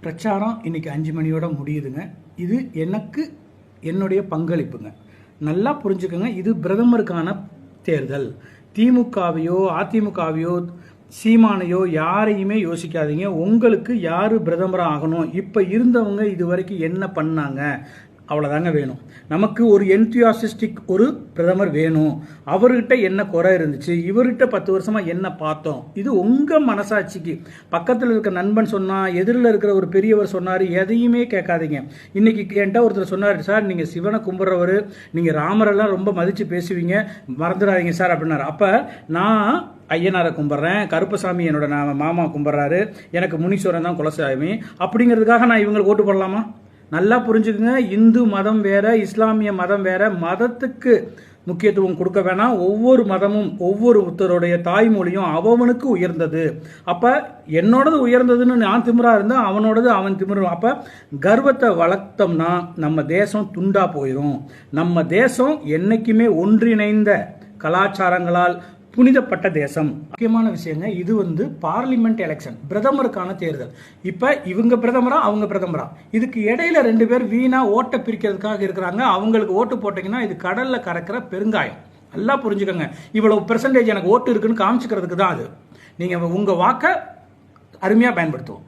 பிரச்சாரம் இன்னைக்கு 5 மணியோட முடியுதுங்க. இது எனக்கு என்னுடைய பங்களிப்புங்க. நல்லா புரிஞ்சுக்கோங்க, இது பிரதமருக்கான தேர்தல். திமுகவையோ அதிமுகவையோ சீமானையோ யாரையுமே யோசிக்காதீங்க. உங்களுக்கு யாரு பிரதமராக ஆகணும், இப்ப இருந்தவங்க இது வரைக்கும் என்ன பண்ணாங்க, அவ்வளோதாங்க வேணும். நமக்கு ஒரு என்தியாசிஸ்டிக் ஒரு பிரதமர் வேணும். அவர்கிட்ட என்ன குறை இருந்துச்சு, இவர்கிட்ட 10 வருஷமா என்ன பார்த்தோம், இது உங்க மனசாட்சிக்கு. பக்கத்தில் இருக்க நண்பன் சொன்னா, எதிரில் இருக்கிற ஒரு பெரியவர் சொன்னார், எதையுமே கேட்காதீங்க. இன்னைக்கு என்கிட்ட ஒருத்தர் சொன்னார், சார் நீங்க சிவனை கும்பிட்றவர், நீங்க ராமரெல்லாம் ரொம்ப மதிச்சு பேசுவீங்க, மறந்துடாதீங்க சார் அப்படின்னாரு. அப்ப நான் ஐயனாரை கும்பிட்றேன், கருப்பசாமி என்னோட மாமா கும்பிட்றாரு, எனக்கு முனீஸ்வரன் தான் குலசாமி, அப்படிங்கிறதுக்காக நான் இவங்களுக்கு ஓட்டு போடலாமா? நல்லா புரிஞ்சுக்குங்க, இந்து மதம் வேற, இஸ்லாமிய மதம் வேற. மதத்துக்கு முக்கியத்துவம் கொடுக்க வேணாம். ஒவ்வொரு மதமும் ஒவ்வொருத்தருடைய தாய்மொழியும் அவனுக்கு உயர்ந்தது. அப்ப என்னோடது உயர்ந்ததுன்னு நான் திமிரா இருந்தா அவனோடது அவன் திமிரு. அப்ப கர்வத்தை வளர்த்தோம்னா நம்ம தேசம் துண்டா போயிடும். நம்ம தேசம் என்னைக்குமே ஒன்றிணைந்த கலாச்சாரங்களால் புனிதப்பட்ட தேசம். முக்கியமான விஷயங்க, இது பார்லிமெண்ட் எலெக்ஷன், பிரதமருக்கான தேர்தல். இப்ப இவங்க பிரதமரா அவங்க பிரதமரா, இதுக்கு இடையில 2 பேர் வீணா ஓட்டை பிரிக்கிறதுக்காக இருக்கிறாங்க. அவங்களுக்கு ஓட்டு போட்டீங்கன்னா இது கடல்ல கறக்கிற பெருங்காயம். நல்லா புரிஞ்சுக்கோங்க, இவ்வளவு பெர்சன்டேஜ் எனக்கு ஓட்டு இருக்குன்னு காமிச்சுக்கிறதுக்கு தான் அது. நீங்க உங்க வாக்க அருமையா பயன்படுத்துவோம்.